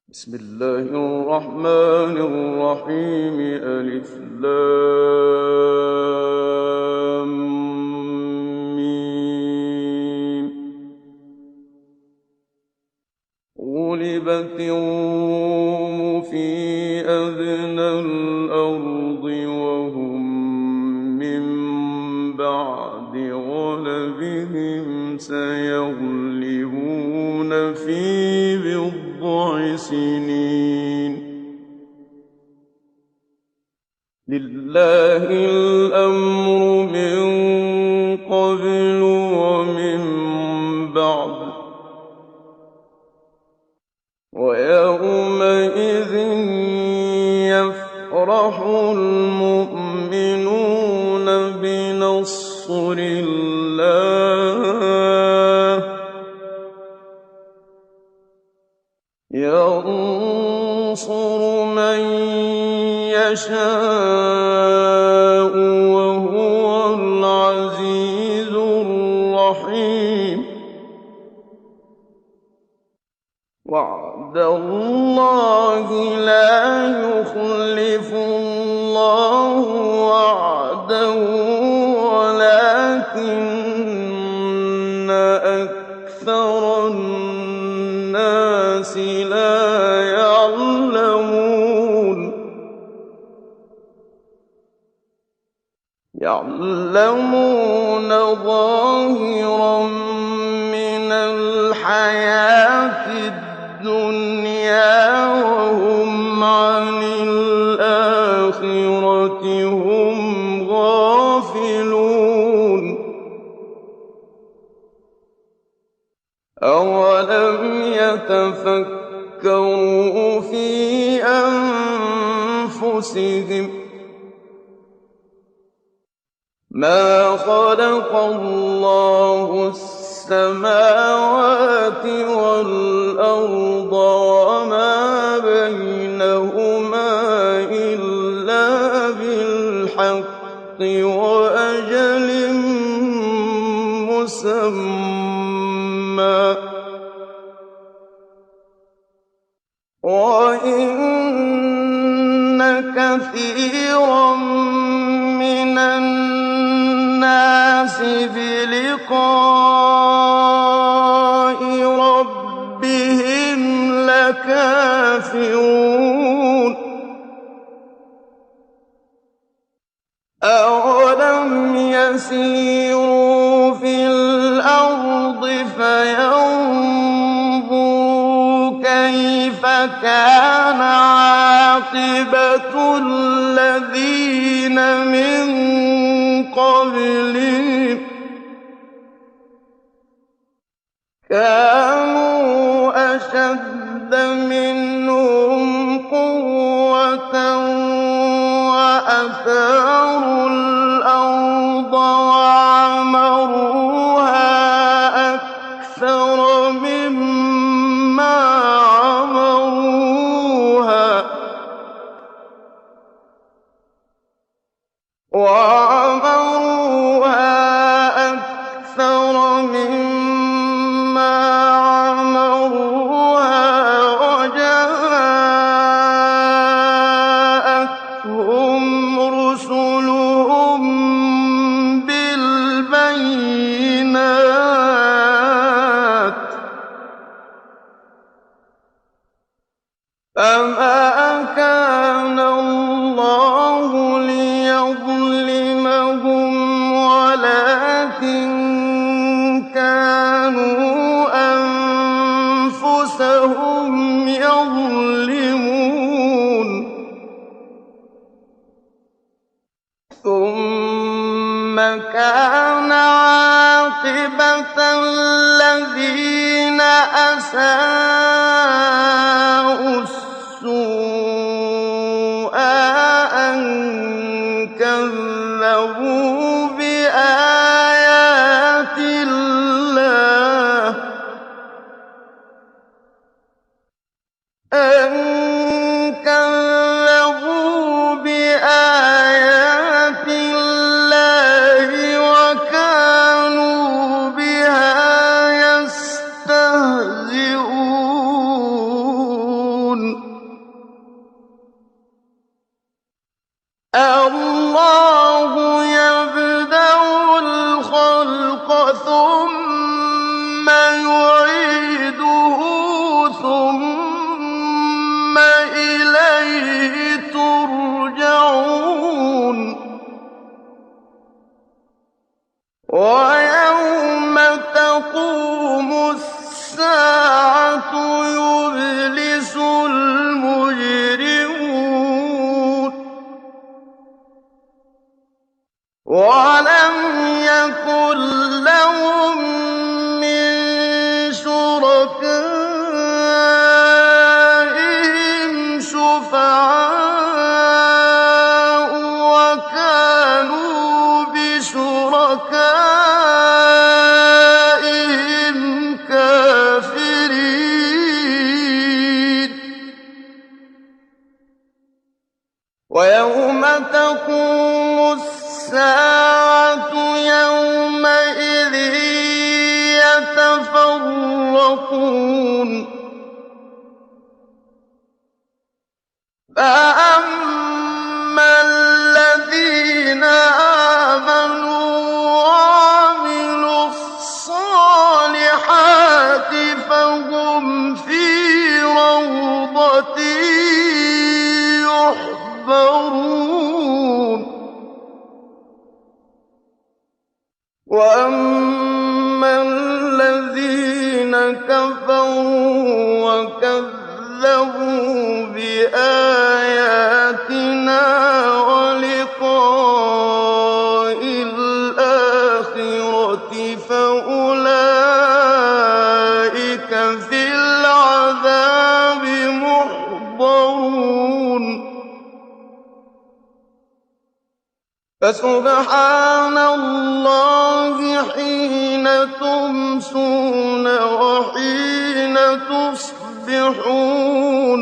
بسم الله الرحمن الرحيم ألف لام ميم. غلبت الروم في أدنى الأرض وهم من بعد غلبهم سيغلبون في بضع سنين. لله الأمر من قبل ومن بعد ويومئذ يفرح المؤمنون بنصر الله ينصر من يشاء وهو العزيز الرحيم. وعد الله لا يخلف الله وعده ولكن أكثر الناس لا يعلمون. يعلمون ظاهرا من الحياة الدنيا وهم عن الآخرة هم غافلون. أولم يتفكروا في أنفسهم ما خلق الله السماوات والأرض وما بينهما إلا بالحق وأجل مسمى وإن كثيرا من الناس بلقاء ربهم لكافرون. أولم يسيروا في الأرض فينظروا كيف كان عاقبة الذين من قبلهم كانوا أشد منهم قوة وأثاروا الأرض وعمروها أكثر مما عمروها وجاءتهم رسلهم بالبينات فما كان الله ليظلمهم ولكن كانوا أنفسهم يظلمون. ثم كان عاقبة الذين أساءوا السوء أن كذبوا بآيات الله وكانوا بها يستهزئون. الله يبدأ الخلق ثم يعيده ثم إليه ترجعون ويوم تقوم الساعة يبلس المجرمون ولم يكن لهم من شركائهم شفعاء وكانوا بشركائهم كافرين ويوم تقوم الساعة يومئذ يتفرقون فأما الذين آمنوا وعملوا الصالحات فهم في روضة يحبرون وأما الذين كفروا وكذبوا بآياتنا ولقاء الآخرة فأولئك في العذاب محضرون فسبحان الله حين تمسون وحين تصبحون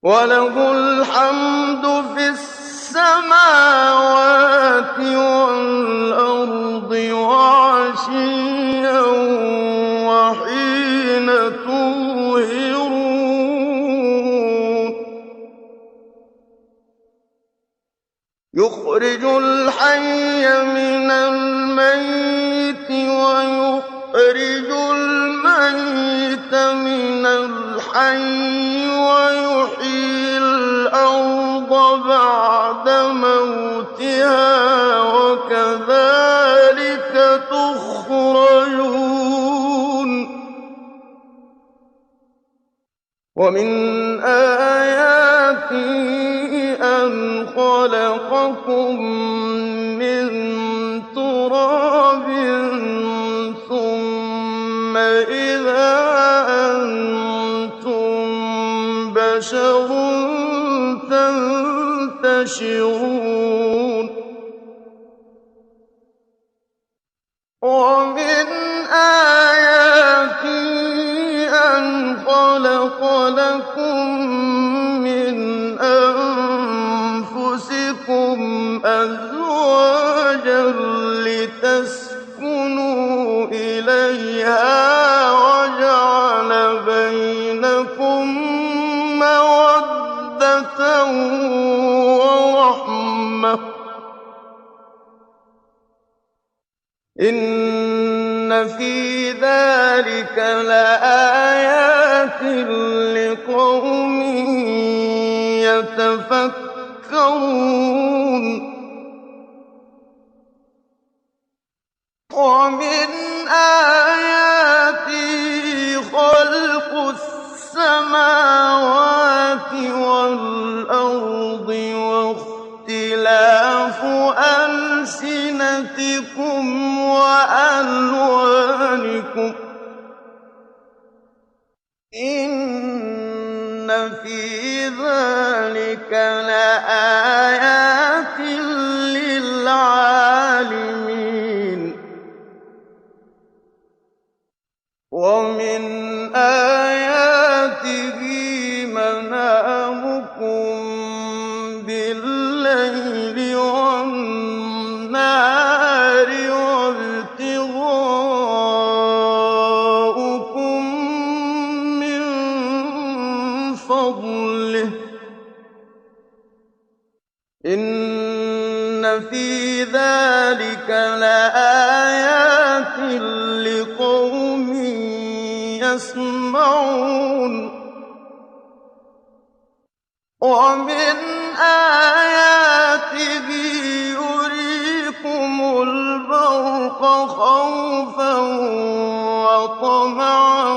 وله الحمد في السماوات والأرض وعشيا وحين تظهرون يخرج الحي من الميت ويخرج الميت من الحي ويحيي الأرض بعد موتها وكذلك تخرجون ومن آياته أن خلقكم من تراب ثم إذا أنتم بشر تنتشرون ومن آياته أن خلق لكم من أنفسكم أزواجا لتسكنوا إليها وجعل بينكم مودة ورحمة إن في ذلك لآيات لقوم يتفكرون ومن آياته خلق السماوات والأرض واختلاف ألسنتكم وألوانكم إن في ذلك لآيات للعالمين ومن آياته منامكم بالليل والنهار وابتغاؤكم فضله إن في ذلك لآيات لقوم يسمعون ومن آياته يريكم البرق خوفا وطمعا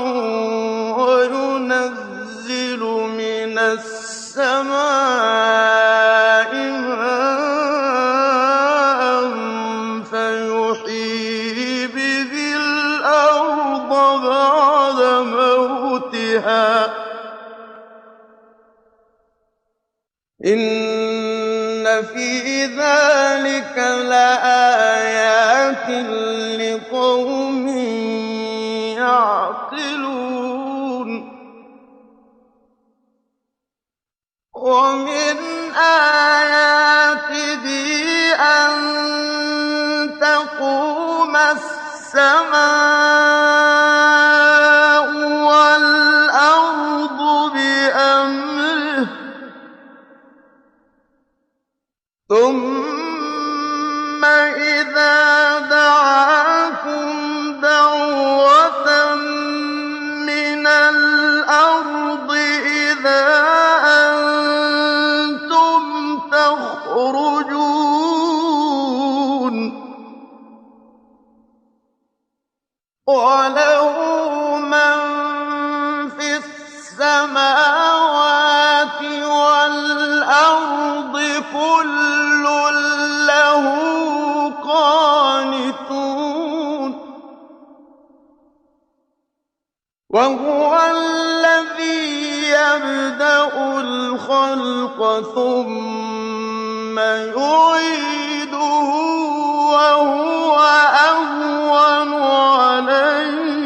وينزل من السماء ماء فيحيي به الأرض بعد موتها إن في ذلك لآيات لقوم يعقلون ومن آياته أن تقوم السماء والأرض بأمره ثم إذا دعاكم دعوة من الأرض إذا أنتم تخرجون وله من في السماوات والأرض كل له قانتون وهو الذي يبدأ الخلق ثم يعيده وهو أهون عليه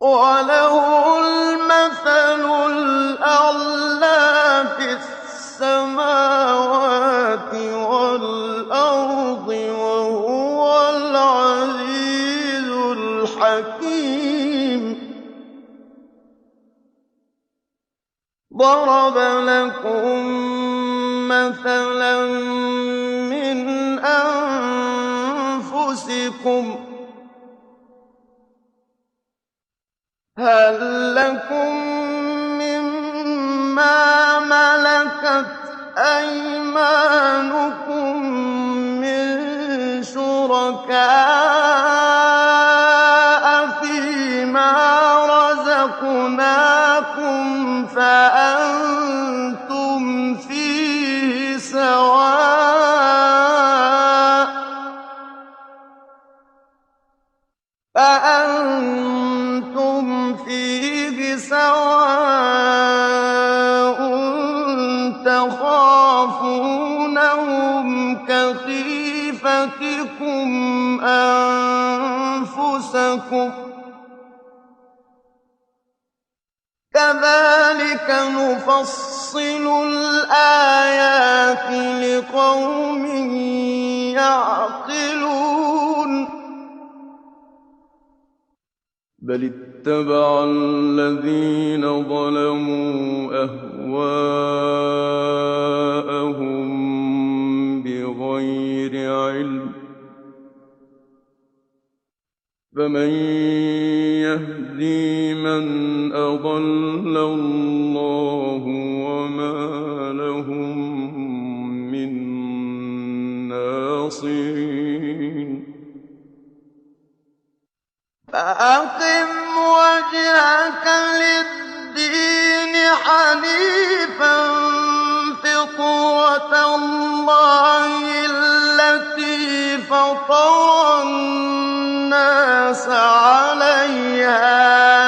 وله المثل الأعلى في السماوات والأرض وهو العزيز الحكيم ضرب لكم مثلا من أنفسكم هل لكم مما ملكت أيمانكم من شركاء فيما رزقناكم فأنتم فيه سواء تخافونهم كخيفتكم أنفسكم كذلك نفصل الآيات لقوم يعقلون بل اتبع الذين ظلموا أهواءهم بغير علم فمن يهدي من أضل الله وما لهم من ناصرين فأقم وجهك للدين حنيفا فطرة الله التي فطر الناس عليها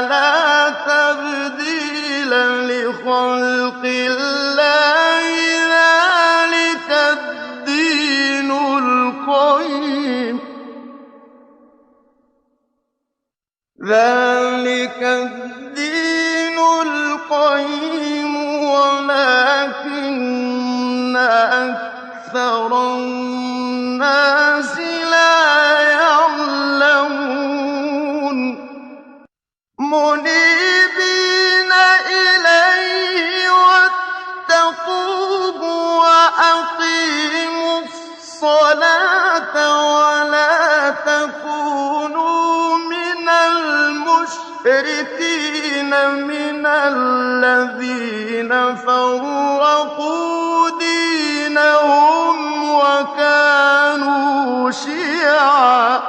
لا تبديل لخلق الله ذلك الدين القيم ذلك الدين القيم ولكن أكثر الناس لا يعلمون الْمُشْرِكِينَ مِنَ الَّذِينَ فَرَّقُوا دِينَهُمْ وَكَانُوا شِيَعًا ۖ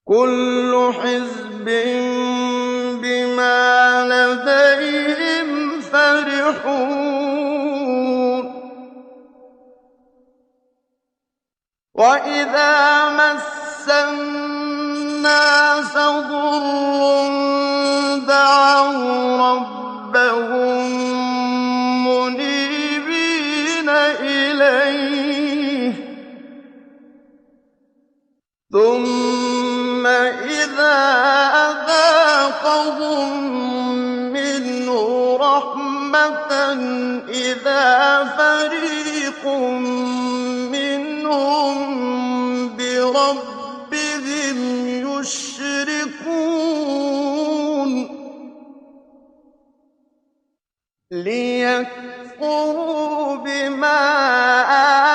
كُلُّ حِزْبٍ بِمَا لَدَيْهِمْ فَرِحُونَ وَإِذَا مَسَّ النَّاسَ ضُرٌّ دَعَوْا رَبَّهُم مُّنِيبِينَ إِلَيْهِ ثُمَّ إِذَا أَذَاقَهُم مِّنْهُ رَحْمَةً إِذَا فَرِيقٌ مِّنْهُم بِرَبِّهِمْ يُشْرِكُونَ لِيَكْفُرُوا بِمَا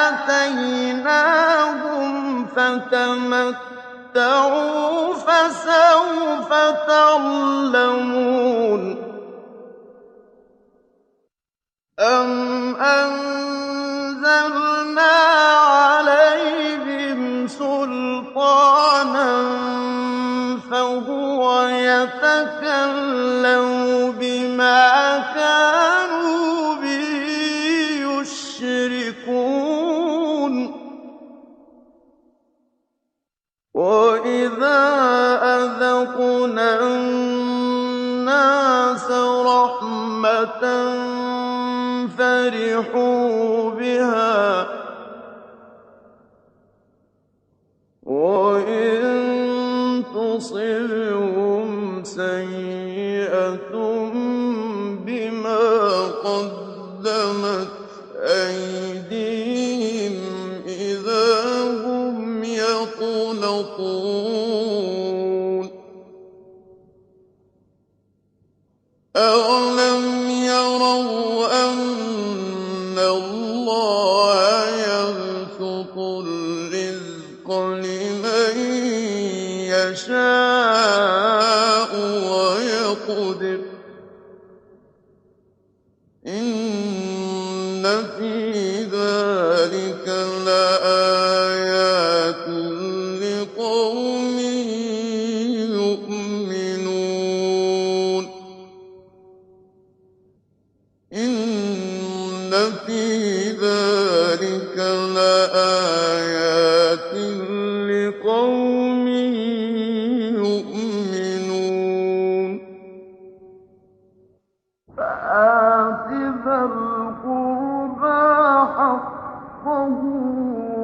آتَيْنَاهُمْ فَتَمَتَّعُوا فَسَوْفَ تَعْلَمُونَ أَمْ أَنزَلْنَا عَلَيْهِمْ سُلْطَانًا فَهُوَ يَتَكَلَّمُ بِمَا كَانُوا بِهِ يُشْرِكُونَ وَإِذَا أَذَقْنَا النَّاسَ رَحْمَةً فَرِحُوا بِهَا وَإِن تُصِبْهُمْ سَيِّئَةٌ بِمَا قَدَّمَتْ أَيْدِيهِمْ إِذَا هُمْ يَقْنَطُونَ أَوَلَمْ يَرَوْا أَنَّ اللَّهَ يَبْسُطُ الرِّزْقَ لِمَن يَشَاءُ وَيَقْدِرُ إِنَّ فِي ذَٰلِكَ لَآيَاتٍ لِّقَوْمٍ يُؤْمِنُونَ إِنَّ فِي ذَٰلِكَ لَآيَاتٍ لِّقَوْمٍ يُؤْمِنُونَ فَآتِ ذَا الْقُرْبَىٰ حَقَّهُ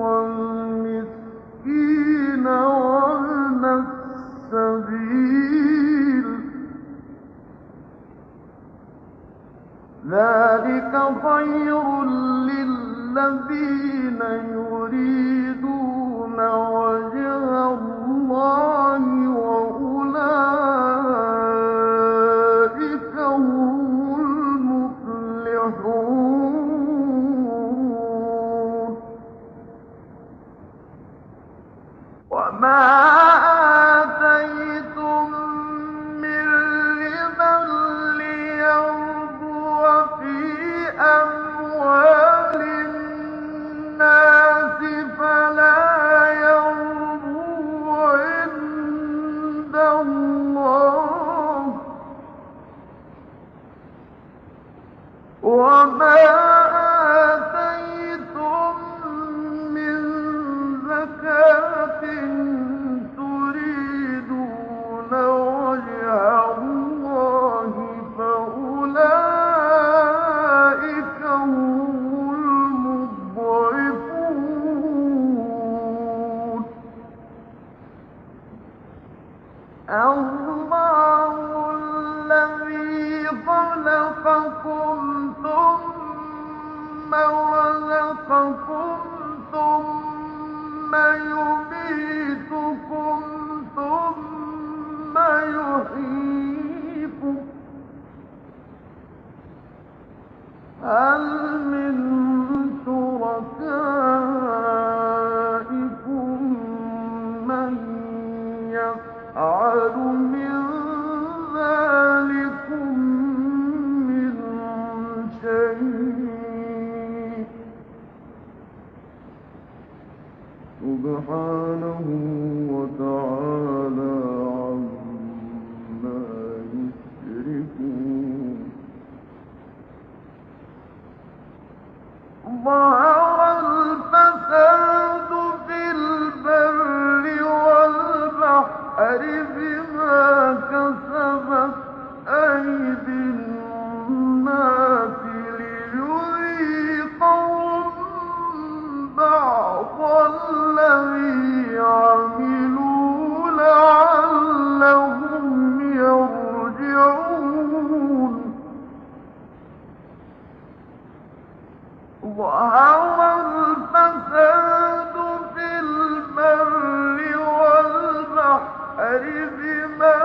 وَالْمِسْكِينَ وَابْنَ السَّبِيلِ ۚ ذَٰلِكَ خَيْرٌ لِّلَّذِينَ يُرِيدُونَ وَجْهَ اللَّهِ ۖ وَأُولَٰئِكَ هُمُ الْمُفْلِحُونَ وَمَا آتَيْتُم مِّن رِّبًا لِّيَرْبُوَ فِي أَمْوَالِ النَّاسِ فَلَا يَرْبُو عِندَ اللَّهِ ۖ وَمَا آتَيْتُم مِّن زَكَاةٍ تُرِيدُونَ وَجْهَ اللَّهِ فَأُولَٰئِكَ هُمُ الْمُضْعِفُونَ اللَّهُ الَّذِي خَلَقَكُمْ ثُمَّ رَزَقَكُمْ ثُمَّ يُمِيتُكُمْ ثُمَّ يُحْيِيكُمْ ۖ هَلْ مِن شُرَكَائِكُم مَّن سبحانه وتعالى عما يشركون. ظهر الفساد في البر والبحر بما كسبت أيدي الناس ليذيقهم بعض الذي عملوا لعلهم يرجعون. ظهر الفساد في البر والبحر بما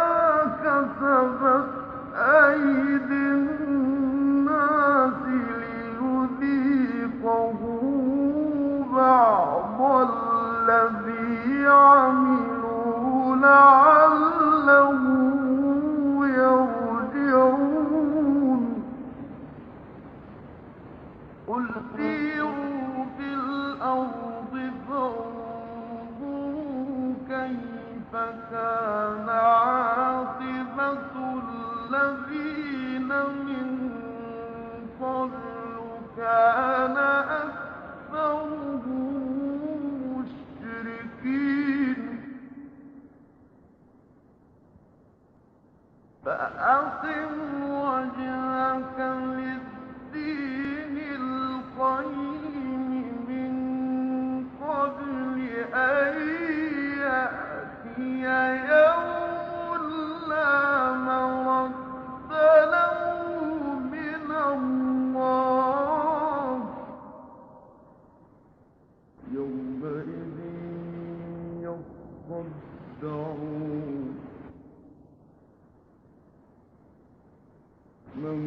كسبت أيدي الناس ليذيقهم بعض الذي عملوا لعلهم يرجعون. قل سيروا في الأرض فانظروا كيف كان عاقبة الذين من قبل كان أكثرهم مشركين. فأقم وجهك للدين القيم من قبل أن يأتي يوم لا مرد له من الله يومئذ يصدعون. من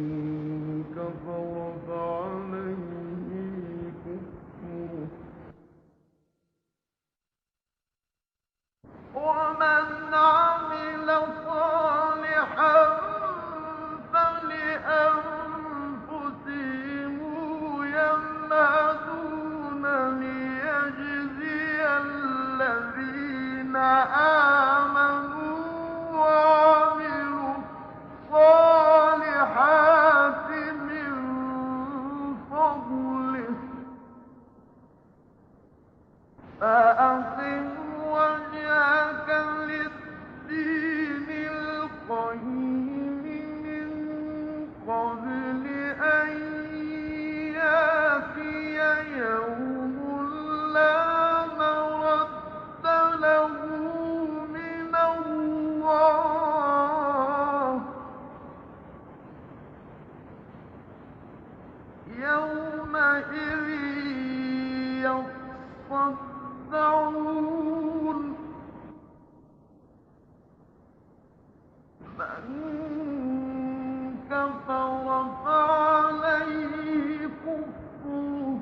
كفر فعليه كفره ومن عمل صالحا فلأنفسهم يمهدون ليجزي الذين آمنوا وعملوا الصالحات من فضله. فأقم وجهك للدين القيم من قبل أن يأتي يوم لا مرد له من الله يومئذ يصدعون. من كفر فعليه كفره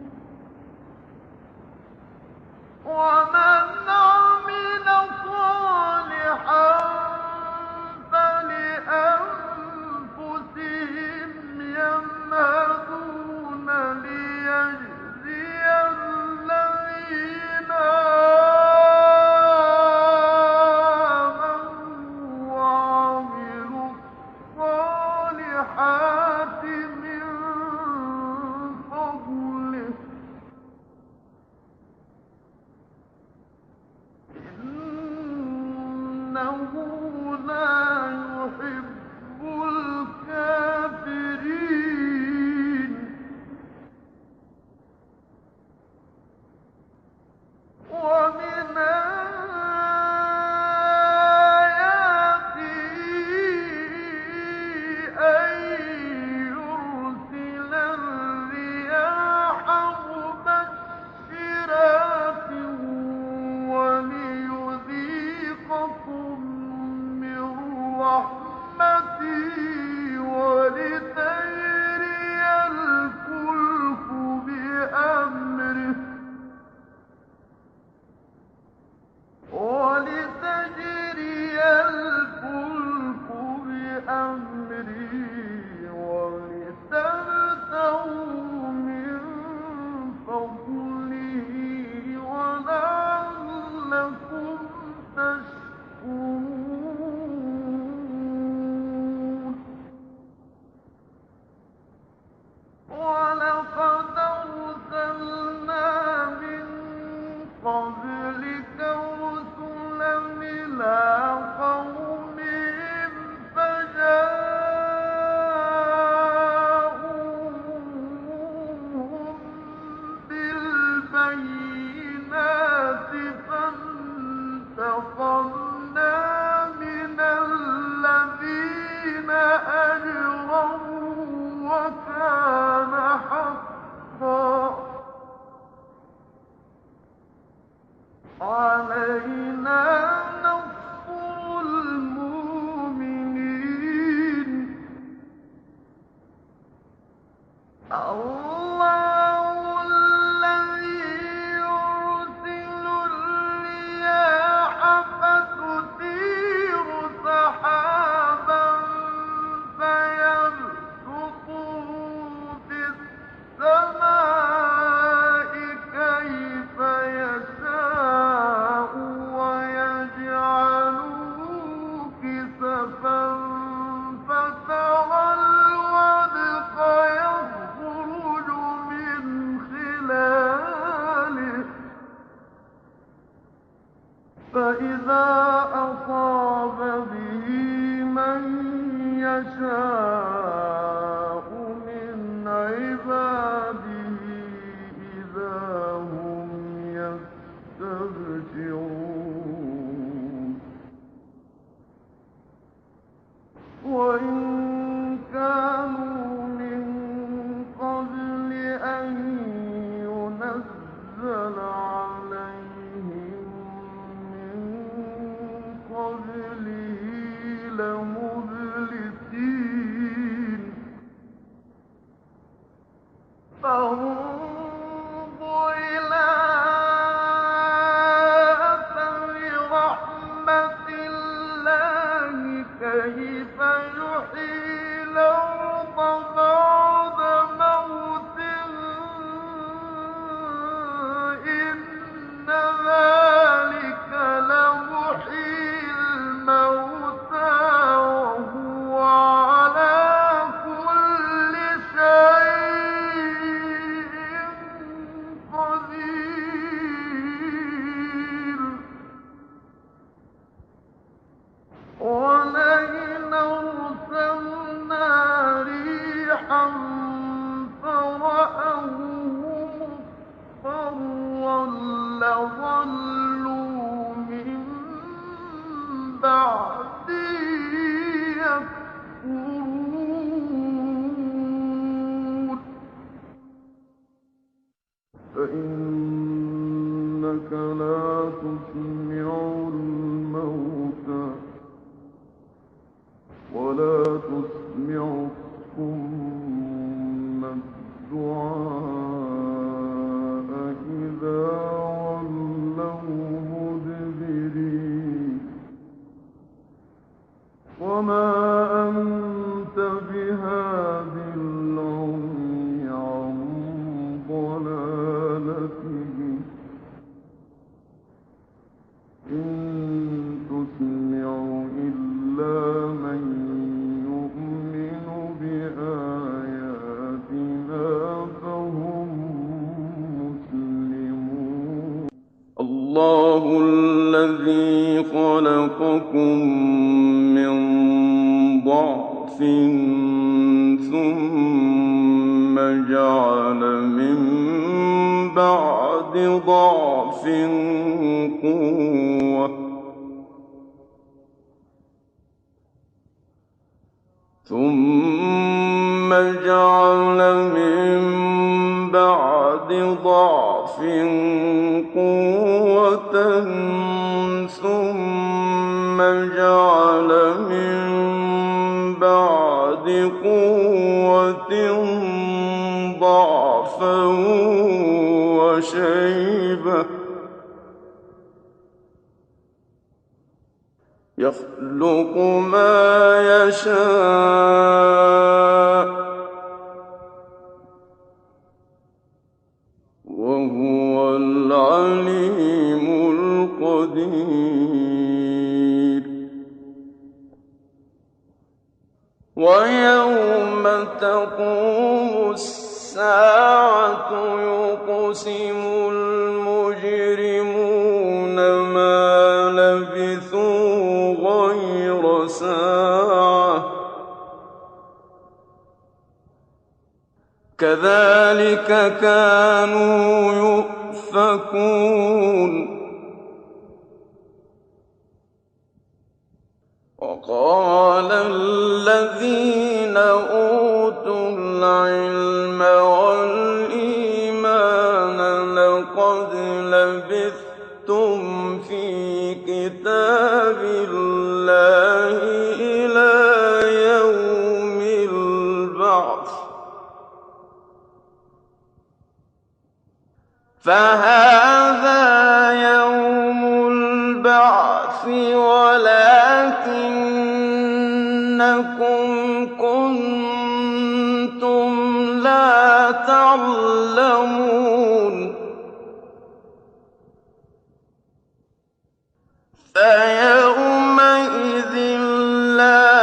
ومن عمل صالحا فلأنفسهم يمهدون ليجزي الذين آمنوا وعملوا الصالحات من فضله. إنه لا يحب الكافرين. ومن آياته أن يرسل الرياح مبشرات وليذيقكم من رحمته وعلينا نصر المؤمنين الله الذي يرسل الرياح فتثير سحابا فيبسطه في السماء كيف يشاء ويجعله كسفا فترى الودق يخرج من خلاله فإذا أصاب به من يشاء من عباده إذا هم يستبشرون وإن كانوا من قبل أن ينزل عليهم من قبله لمبلسين فانظر إلى أثر رحمة الله كيف يحيي الأرض بعد موتها إن ذلك لمحيي الموتى وهو على كل شيء قدير ولئن أرسلنا ريحا فرأوه مصفرا لظلوا من بعده يكفرون فإنك لا تسمع الموتى ولا تسمع الصم الدعاء إذا ولوا مدبرين وما أنت بهاد العمي عن ضلالتهم إن تسمع إلا من يؤمن بآياتنا فهم مسلمون الله الذي خلقكم من ضعف ثم جعل من بعد ضعف قوة ثم جعل من بعد ضعف قوة ثم جعل من بعد قوة ضعفا وشيبة يخلق ما يشاء وهو العليم القدير ويوم تقوم الساعة يقسم المجرمون ما لبثوا غير ساعة كذلك كانوا يؤفكون وقال الذين أوتوا العلم والإيمان لقد لبثتم في كتاب الله إلى يوم البعث فهذا يوم البعث ولكنكم كنتم لا تعلمون فيومئذ لا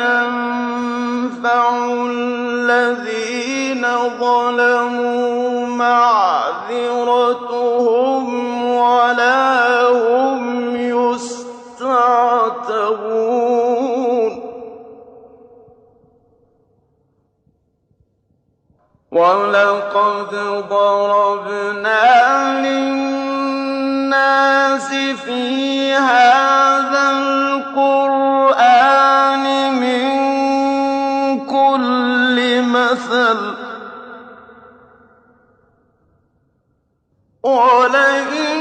ينفع الذين ظلموا معذرتهم ولا هم يستعتبون ولقد ضربنا للناس في هذا القرآن من كل مثل ولئن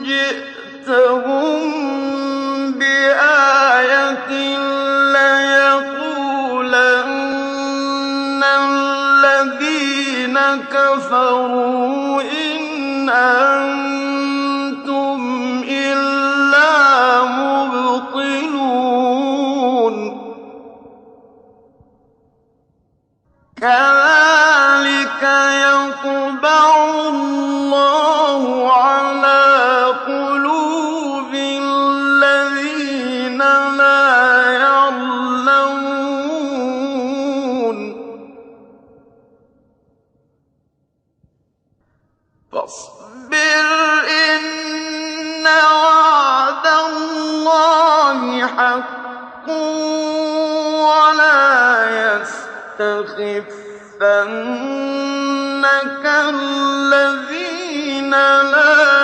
جئتهم بآية ليقولن الذين كفروا إن أنتم إلا مبطلون كذلك يطبع الله على قلوب الذين لا يعلمون فاصبر إن وعد الله حق ولا يستخفنك الذين لا